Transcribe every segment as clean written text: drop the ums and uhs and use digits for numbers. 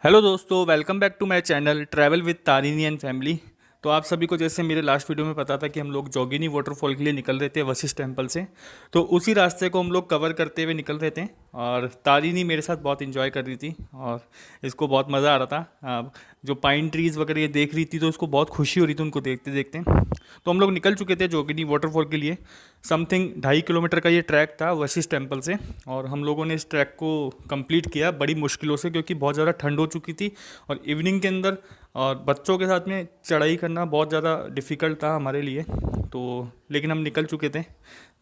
Hello दोस्तों, welcome back to my channel travel with Tarini and family. तो आप सभी को जैसे मेरे लास्ट वीडियो में पता था कि हम लोग जोगिनी वाटरफॉल के लिए निकल रहे थे वशिष्ठ टेम्पल से। तो उसी रास्ते को हम लोग कवर करते हुए निकल रहे थे और तारिनी मेरे साथ बहुत इन्जॉय कर रही थी और इसको बहुत मज़ा आ रहा था। जो पाइन ट्रीज़ वगैरह ये देख रही थी तो उसको बहुत खुशी हो रही थी उनको देखते देखते। तो हम लोग निकल चुके थे जोगिनी वाटरफॉल के लिए। समथिंग 2.5 किलोमीटर का ये ट्रैक था वशिष्ठ टेम्पल से और हम लोगों ने इस ट्रैक को कंप्लीट किया बड़ी मुश्किलों से, क्योंकि बहुत ज़्यादा ठंड हो चुकी थी और इवनिंग के अंदर और बच्चों के साथ में चढ़ाई करना बहुत ज़्यादा डिफ़िकल्ट था हमारे लिए। तो लेकिन हम निकल चुके थे,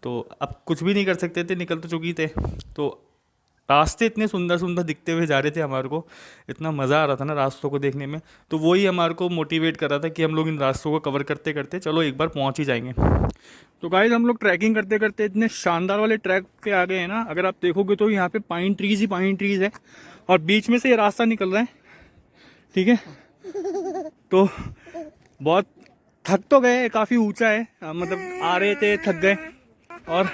तो अब कुछ भी नहीं कर सकते थे, निकल तो चुकी थे। तो रास्ते इतने सुंदर सुंदर दिखते हुए जा रहे थे, हमारे को इतना मज़ा आ रहा था ना रास्तों को देखने में। तो वही हमारे को मोटिवेट कर रहा था कि हम लोग इन रास्तों को कवर करते करते चलो एक बार पहुंच ही जाएंगे। तो गाइस, हम लोग ट्रैकिंग करते करते इतने शानदार वाले ट्रैक पे आ गए हैं ना, अगर आप देखोगे तो यहाँ पे पाइन ट्रीज ही पाइन ट्रीज है और बीच में से ये रास्ता निकल रहा है। ठीक है, तो बहुत थक तो गए, काफ़ी ऊंचा है, मतलब आ रहे थे थक गए और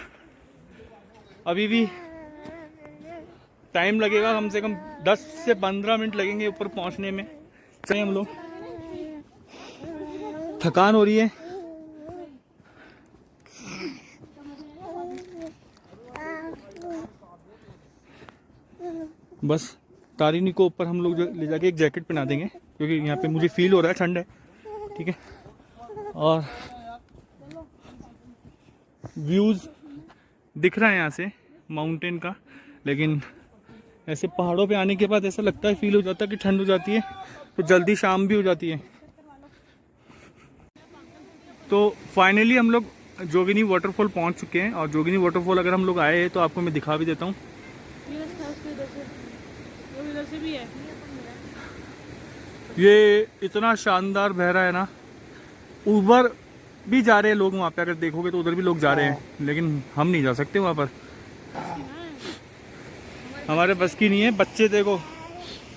अभी भी टाइम लगेगा, कम से कम 10 से 15 मिनट लगेंगे ऊपर पहुंचने में। चलिए, हम लोग थकान हो रही है। बस तारिनी को ऊपर हम लोग ले जाके एक जैकेट पहना देंगे, क्योंकि यहाँ पे मुझे फील हो रहा है ठंड है। ठीक है, और व्यूज़ दिख रहा है यहाँ से माउंटेन का, लेकिन ऐसे पहाड़ों पे आने के बाद ऐसा लगता है, फील हो जाता है कि ठंड हो जाती है तो जल्दी शाम भी हो जाती है। तो फाइनली हम लोग जोगिनी वाटरफॉल पहुँच चुके हैं और जोगिनी वाटरफॉल अगर हम लोग आए हैं तो आपको मैं दिखा भी देता हूँ। ये इतना शानदार बह रहा है ना, ऊपर भी जा रहे हैं लोग वहाँ पे, अगर देखोगे तो उधर भी लोग जा रहे हैं, लेकिन हम नहीं जा सकते वहाँ पर, हमारे बस की नहीं है। बच्चे देखो,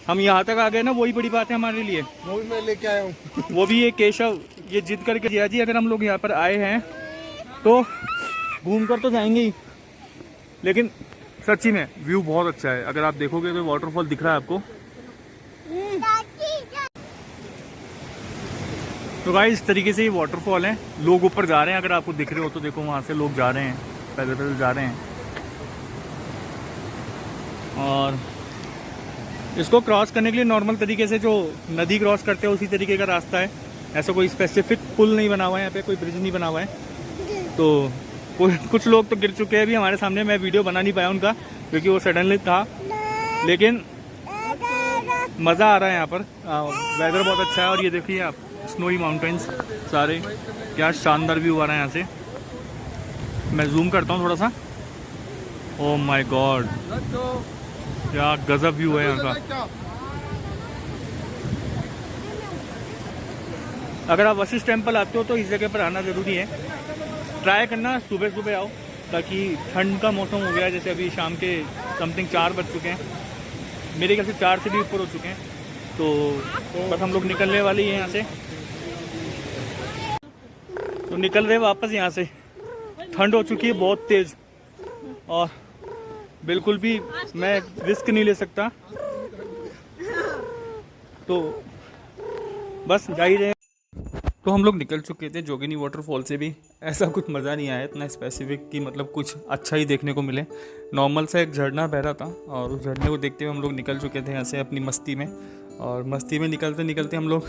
हम यहाँ तक आ गए ना, वही बड़ी बात है हमारे लिए। वो भी मैं लेके आया हूँ। वो भी ये केशव ये जिद करके दिया जी, अगर हम लोग यहाँ पर आए हैं तो घूम कर तो जाएंगे ही, लेकिन सच्ची में व्यू बहुत अच्छा है। अगर आप देखोगे तो वाटरफॉल दिख रहा है आपको। तो गाइस, इस तरीके से ये वाटरफॉल है, लोग ऊपर जा रहे हैं, अगर आपको दिख रहे हो तो देखो वहाँ से लोग जा रहे हैं, पैदल पैदल जा रहे हैं। और इसको क्रॉस करने के लिए नॉर्मल तरीके से जो नदी क्रॉस करते हैं उसी तरीके का रास्ता है, ऐसा कोई स्पेसिफिक पुल नहीं बना हुआ है यहाँ पे, कोई ब्रिज नहीं बना हुआ है। तो कुछ लोग तो गिर चुके हैं अभी हमारे सामने, मैं वीडियो बना नहीं पाया उनका क्योंकि वो सडनली था, लेकिन मज़ा आ रहा है यहाँ पर। वेदर बहुत अच्छा है और ये देखिए आप, स्नोई माउंटेन्स सारे, क्या शानदार व्यू आ रहा है यहाँ से। मैं जूम करता हूँ थोड़ा सा। ओह माय गॉड, क्या गजब व्यू है यहाँ का। अगर आप वशिष्ठ टेम्पल आते हो तो इस जगह पर आना ज़रूरी है। ट्राई करना सुबह सुबह आओ, ताकि ठंड का मौसम हो गया है, जैसे अभी शाम के समथिंग 4 बज चुके हैं, मेरे ख्याल से 4 से भी ऊपर हो चुके हैं। तो बस हम लोग निकलने वाले हैं यहाँ से, तो निकल रहे वापस यहाँ से। ठंड हो चुकी है बहुत तेज़ और बिल्कुल भी मैं रिस्क नहीं ले सकता, तो बस जा ही रहे। तो हम लोग निकल चुके थे जोगिनी वाटरफॉल से भी। ऐसा कुछ मज़ा नहीं आया इतना स्पेसिफिक कि मतलब कुछ अच्छा ही देखने को मिले। नॉर्मल सा एक झरना बह रहा था और उस झरने को देखते हुए हम लोग निकल चुके थे यहाँ से अपनी मस्ती में। और मस्ती में निकलते निकलते हम लोग,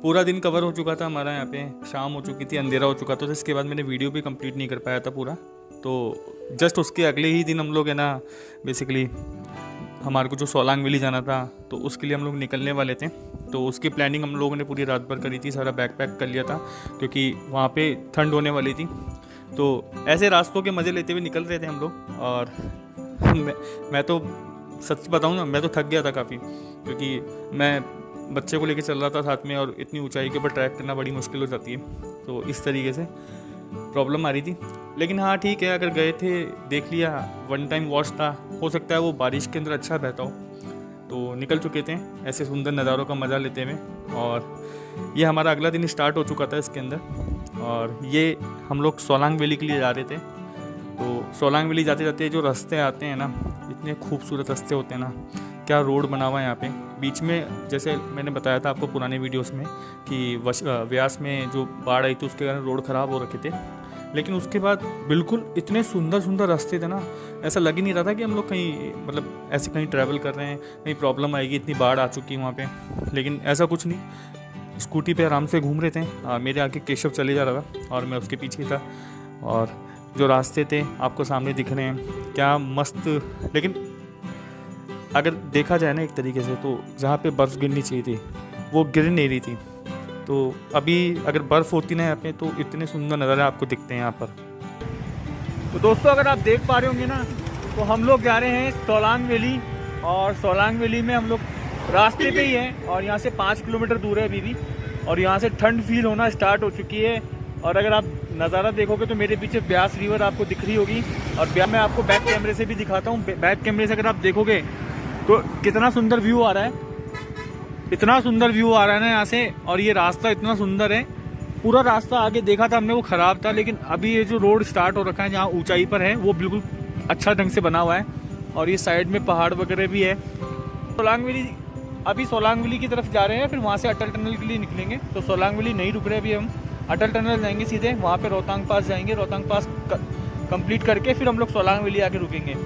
पूरा दिन कवर हो चुका था हमारा, यहाँ पे शाम हो चुकी थी, अंधेरा हो चुका था। तो इसके बाद मैंने वीडियो भी कंप्लीट नहीं कर पाया था पूरा। तो जस्ट उसके अगले ही दिन हम लोग है ना, बेसिकली हमारे को जो सोलांग वैली जाना था तो उसके लिए हम लोग निकलने वाले थे। तो उसकी प्लानिंग हम लोगों ने पूरी रात भर करी थी, सारा बैग पैक कर लिया था क्योंकि वहाँ पे ठंड होने वाली थी। तो ऐसे रास्तों के मज़े लेते हुए निकल रहे थे हम लोग। और मैं तो सच बताऊँ ना, मैं तो थक गया था काफ़ी, क्योंकि मैं बच्चे को लेके चल रहा था साथ में और इतनी ऊंचाई के ऊपर ट्रैक करना बड़ी मुश्किल हो जाती है, तो इस तरीके से प्रॉब्लम आ रही थी। लेकिन हाँ ठीक है, अगर गए थे, देख लिया, वन टाइम वॉश था, हो सकता है वो बारिश के अंदर अच्छा बहता हो। तो निकल चुके थे ऐसे सुंदर नज़ारों का मज़ा लेते हुए। और ये हमारा अगला दिन स्टार्ट हो चुका था इसके अंदर। और ये हम लोग सोलांग वैली के लिए जा रहे थे। तो सोलांग वैली जाते जाते जो रास्ते आते हैं ना, इतने खूबसूरत रास्ते होते हैं ना, क्या रोड बना हुआ है यहाँ पे, बीच में जैसे मैंने बताया था आपको पुराने वीडियोस में कि व्यास में जो बाढ़ आई थी उसके कारण रोड ख़राब हो रखे थे, लेकिन उसके बाद बिल्कुल इतने सुंदर सुंदर रास्ते थे ना, ऐसा लग ही नहीं रहा था कि हम लोग कहीं मतलब ऐसे कहीं ट्रैवल कर रहे हैं, कहीं प्रॉब्लम आएगी, इतनी बाढ़ आ चुकी है वहाँ पे। लेकिन ऐसा कुछ नहीं, स्कूटी पे आराम से घूम रहे थे और मेरे आगे केशव चले जा रहा था और मैं उसके पीछे था। और जो रास्ते थे आपको सामने दिख रहे हैं, क्या मस्त। लेकिन अगर देखा जाए ना एक तरीके से तो जहाँ पे बर्फ़ गिरनी चाहिए थी वो गिर नहीं रही थी। तो अभी अगर बर्फ़ होती ना यहाँ पे तो इतने सुंदर नज़ारे आपको दिखते हैं यहाँ पर। तो दोस्तों अगर आप देख पा रहे होंगे ना, तो हम लोग जा रहे हैं सोलांग वैली, और सोलांग वैली में हम लोग रास्ते पे ही हैं और यहाँ से 5 किलोमीटर दूर है अभी भी। और यहाँ से ठंड फील होना स्टार्ट हो चुकी है। और अगर आप नज़ारा देखोगे तो मेरे पीछे ब्यास रिवर आपको दिख रही होगी, और मैं आपको बैक कैमरे से भी दिखाता हूँ। बैक कैमरे से अगर आप देखोगे तो कितना सुंदर व्यू आ रहा है, इतना सुंदर व्यू आ रहा है ना यहाँ से। और ये रास्ता इतना सुंदर है, पूरा रास्ता आगे देखा था हमने वो ख़राब था, लेकिन अभी ये जो रोड स्टार्ट हो रखा है जहाँ ऊंचाई पर है वो बिल्कुल अच्छा ढंग से बना हुआ है। और ये साइड में पहाड़ वगैरह भी है। सोलांग वैली, अभी सोलांग वैली की तरफ जा रहे हैं, फिर वहाँ से अटल टनल के लिए निकलेंगे। तो सोलांग वैली नहीं रुक रहे अभी, हम अटल टनल जाएंगे सीधे, वहाँ पे रोहतांग पास जाएंगे, रोहतांग पास कंप्लीट करके फिर हम लोग सोलांग वैली आके रुकेंगे।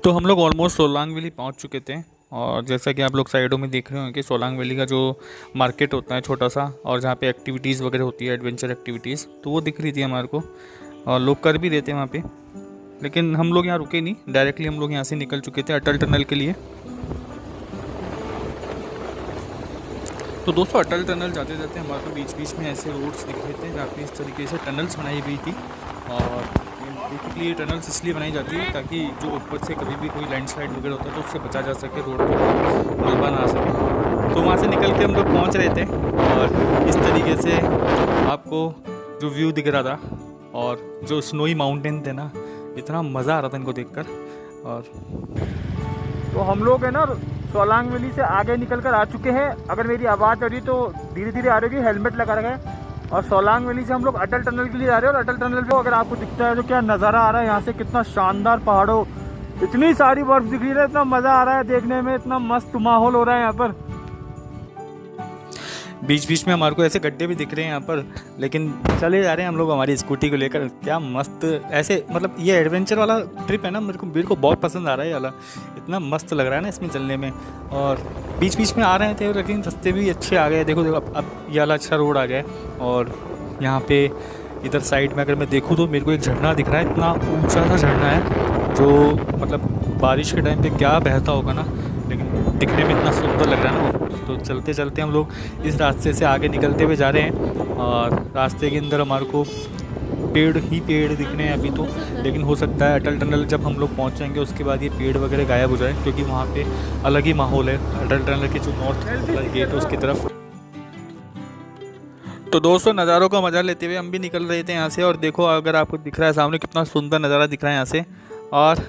तो हम लोग ऑलमोस्ट सोलांग वैली पहुंच चुके थे, और जैसा कि आप लोग साइडों में देख रहे हो कि सोलांग वैली का जो मार्केट होता है छोटा सा, और जहाँ पे एक्टिविटीज़ वगैरह होती है, एडवेंचर एक्टिविटीज़, तो वो दिख रही थी हमारे को और लोग कर भी रहे थे वहाँ पे। लेकिन हम लोग यहाँ रुके नहीं, डायरेक्टली हम लोग यहाँ से निकल चुके थे अटल टनल के लिए। तो दोस्तों अटल टनल जाते जाते हमारे को बीच बीच में ऐसे रोड्स दिख रहे थे जहाँ पे इस तरीके से टनल्स बनाई गई थी। और बेसिकली ये टनल्स इसलिए बनाई जाती है ताकि जो ऊपर से कभी भी कोई लैंडस्लाइड वगैरह होता है तो उससे बचा जा सके, रोड पर मलबा ना आ सके। तो वहाँ से निकल के हम लोग पहुँच रहे थे और इस तरीके से आपको जो व्यू दिख रहा था और जो स्नोई माउंटेन थे ना, इतना मज़ा आ रहा था इनको देखकर। और तो हम लोग है ना सोलांग वैली से आगे निकल कर आ चुके हैं। अगर मेरी आवाज़ आ रही तो धीरे धीरे आ रही होगी, हेलमेट लगा रखा है। और सोलांग वैली से हम लोग अटल टनल के लिए जा रहे हैं, और अटल टनल पे अगर आपको दिखता है तो क्या नज़ारा आ रहा है यहाँ से, कितना शानदार पहाड़ों, इतनी सारी बर्फ दिख रही है, इतना मज़ा आ रहा है देखने में, इतना मस्त माहौल हो रहा है यहाँ पर। बीच बीच में हमारे को ऐसे गड्ढे भी दिख रहे हैं यहाँ पर, लेकिन चले जा रहे हैं हम लोग हमारी स्कूटी को लेकर। क्या मस्त ऐसे, मतलब ये एडवेंचर वाला ट्रिप है ना, मेरे को बहुत पसंद आ रहा है ये वाला, इतना मस्त लग रहा है ना इसमें चलने में। और बीच बीच में आ रहे थे लेकिन रास्ते भी अच्छे आ गए। देखो अब ये वाला अच्छा रोड आ गया है। और यहाँ पे इधर साइड में अगर मैं देखूँ तो मेरे को एक झरना दिख रहा है, इतना ऊँचा सा झरना है जो मतलब बारिश के टाइम पर क्या बहता होगा ना, लेकिन दिखने में इतना सुंदर लग रहा है ना। तो चलते चलते हम लोग इस रास्ते से आगे निकलते हुए जा रहे हैं, और रास्ते के अंदर हमारे को पेड़ ही पेड़ दिख रहे हैं अभी तो, लेकिन हो सकता है अटल टनल जब हम लोग पहुंच जाएंगे उसके बाद ये पेड़ वगैरह गायब हो जाए, क्योंकि वहाँ पे अलग ही माहौल है अटल टनल के जो नॉर्थ गेट है उसकी तरफ। तो दोस्तों नज़ारों का मज़ा लेते हुए हम भी निकल रहे थे यहाँ से, और देखो अगर आपको दिख रहा है सामने कितना सुंदर नज़ारा दिख रहा है यहाँ से। और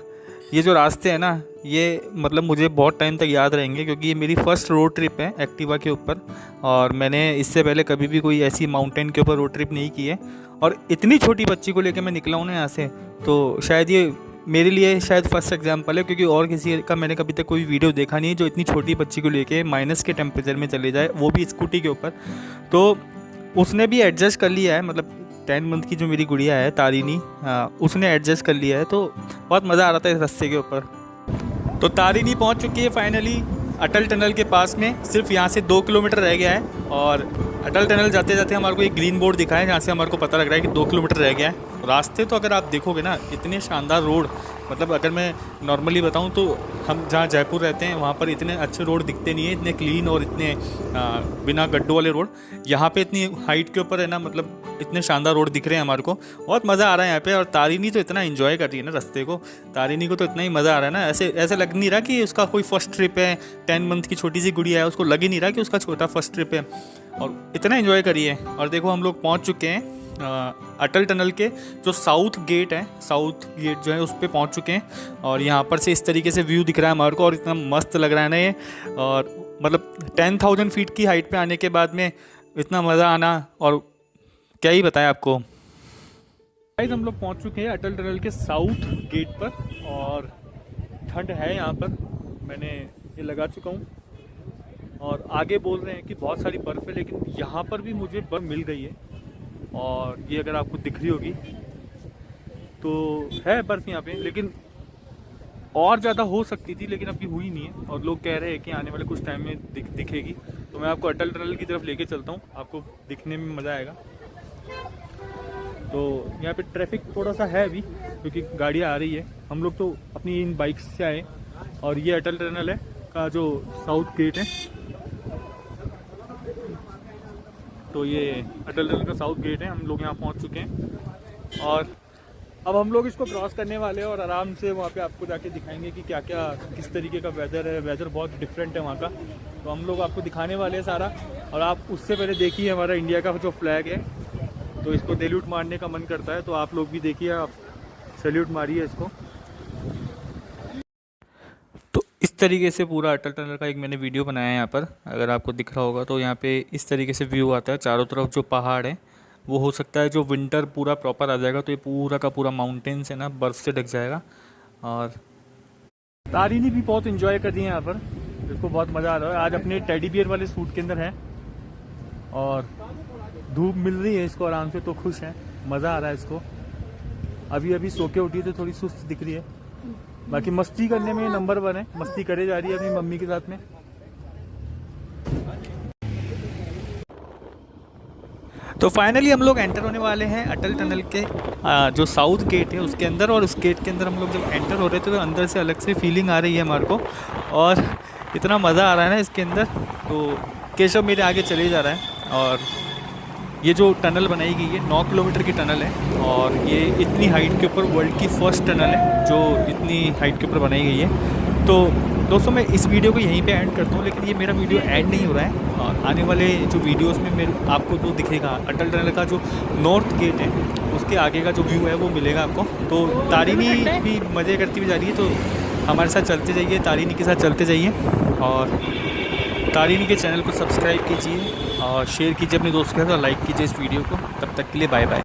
ये जो रास्ते हैं ना, ये मतलब मुझे बहुत टाइम तक याद रहेंगे, क्योंकि ये मेरी फ़र्स्ट रोड ट्रिप है एक्टिवा के ऊपर, और मैंने इससे पहले कभी भी कोई ऐसी माउंटेन के ऊपर रोड ट्रिप नहीं की है। और इतनी छोटी बच्ची को लेकर मैं निकला हूँ ना यहाँ से, तो शायद ये मेरे लिए शायद फर्स्ट एग्जाम्पल है, क्योंकि और किसी का मैंने कभी तक कोई वीडियो देखा नहीं है जो इतनी छोटी बच्ची को लेके माइनस के टेम्परेचर में चले जाए, वो भी स्कूटी के ऊपर। तो उसने भी एडजस्ट कर लिया है, मतलब 10 मंथ की जो मेरी गुड़िया है तारिनी, उसने एडजस्ट कर लिया है, तो बहुत मज़ा आ रहा था इस रास्ते के ऊपर। तो तारिनी पहुंच चुकी है फाइनली अटल टनल के पास में, सिर्फ यहाँ से 2 किलोमीटर रह गया है। और अटल टनल जाते जाते हमारे को एक ग्रीन बोर्ड दिखा है जहाँ से हमारे को पता लग रहा है कि 2 किलोमीटर रह गया है। रास्ते तो अगर आप देखोगे ना इतने शानदार रोड, मतलब अगर मैं नॉर्मली बताऊं तो हम जहाँ जयपुर रहते हैं वहाँ पर इतने अच्छे रोड दिखते नहीं है, इतने क्लीन और इतने बिना गड्ढों वाले रोड। यहाँ पे इतनी हाइट के ऊपर है ना, मतलब इतने शानदार रोड दिख रहे हैं हमारे को, बहुत मज़ा आ रहा है यहाँ पे। और तारिनी तो इतना एंजॉय कर रही है ना रास्ते को, तारिनी को तो इतना ही मज़ा आ रहा है ना, ऐसे ऐसे लग नहीं रहा कि उसका कोई फर्स्ट ट्रिप है। 10 मंथ की छोटी सी गुड़िया है, उसको लग ही नहीं रहा कि उसका छोटा फर्स्ट ट्रिप है, और इतना एंजॉय करिए। और देखो हम लोग पहुँच चुके हैं अटल टनल के जो साउथ गेट है, साउथ गेट जो है उस पर पहुँच चुके हैं। और यहाँ पर से इस तरीके से व्यू दिख रहा है हमारे को, और इतना मस्त लग रहा है ना ये। और मतलब 10,000 फीट की हाइट पे आने के बाद में इतना मज़ा आना, और क्या ही बताएं आपको। गाइस हम लोग पहुँच चुके हैं अटल टनल के साउथ गेट पर, और ठंड है यहाँ पर, मैंने ये लगा चुका हूँ। और आगे बोल रहे हैं कि बहुत सारी बर्फ़ है, लेकिन यहाँ पर भी मुझे बर्फ़ मिल गई है। और ये अगर आपको दिख रही होगी तो है बर्फ़ यहाँ पे, लेकिन और ज़्यादा हो सकती थी, लेकिन अभी हुई नहीं है। और लोग कह रहे हैं कि आने वाले कुछ टाइम में दिखेगी। तो मैं आपको अटल टनल की तरफ लेके चलता हूँ, आपको दिखने में मज़ा आएगा। तो यहाँ पे ट्रैफिक थोड़ा सा है अभी, क्योंकि गाड़ियाँ आ रही है। हम लोग तो अपनी इन बाइक्स से आए, और ये अटल टनल है का जो साउथ गेट है। तो ये अटल टनल का साउथ गेट है, हम लोग यहाँ पहुँच चुके हैं। और अब हम लोग इसको क्रॉस करने वाले हैं, और आराम से वहाँ पे आपको जाके दिखाएंगे कि क्या क्या किस तरीके का वेदर है। वेदर बहुत डिफरेंट है वहाँ का, तो हम लोग आपको दिखाने वाले हैं सारा। और आप उससे पहले देखिए हमारा इंडिया का जो फ्लैग है, तो इसको सैल्यूट मारने का मन करता है, तो आप लोग भी देखिए, आप सैल्यूट मारिए इसको। तो इस तरीके से पूरा अटल टनल का एक मैंने वीडियो बनाया है यहाँ पर, अगर आपको दिख रहा होगा तो यहाँ पे इस तरीके से व्यू आता है। चारों तरफ जो पहाड़ है वो हो सकता है जो विंटर पूरा प्रॉपर आ जाएगा तो ये पूरा का पूरा माउंटेन्स है ना बर्फ़ से ढक जाएगा। और तारिनी भी बहुत इन्जॉय कर रही है यहाँ पर, इसको बहुत मज़ा आ रहा है। आज अपने टेडी बियर वाले सूट के अंदर है, और धूप मिल रही है इसको आराम से, तो खुश है, मज़ा आ रहा है इसको। अभी अभी सो के उठी तो थोड़ी सुस्त दिख रही है, बाकी मस्ती करने में नंबर 1 है, मस्ती करे जा रही है अपनी मम्मी के साथ में। तो फाइनली हम लोग एंटर होने वाले हैं अटल टनल के जो साउथ गेट है उसके अंदर। और उस गेट के अंदर हम लोग जब एंटर हो रहे थे तो अंदर से अलग से फीलिंग आ रही है हमारे को, और इतना मज़ा आ रहा है ना इसके अंदर। तो केशव मेरे आगे चले जा रहा है, और ये जो टनल बनाई गई है 9 किलोमीटर की टनल है, और ये इतनी हाइट के ऊपर वर्ल्ड की फर्स्ट टनल है जो इतनी हाइट के ऊपर बनाई गई है। तो दोस्तों मैं इस वीडियो को यहीं पे एंड करता हूँ, लेकिन ये मेरा वीडियो एंड नहीं हो रहा है। और आने वाले जो वीडियोस में मेरे आपको जो दिखेगा अटल टनल का जो नॉर्थ गेट है उसके आगे का जो व्यू है वो मिलेगा आपको। तो तारिनी भी मज़े करती हुई जा रही है, तो हमारे साथ चलते जाइए, तारिनी के साथ चलते जाइए, और तारिनी के चैनल को सब्सक्राइब कीजिए और शेयर कीजिए अपने दोस्तों के साथ, और लाइक कीजिए इस वीडियो को। तब तक के लिए बाय बाय।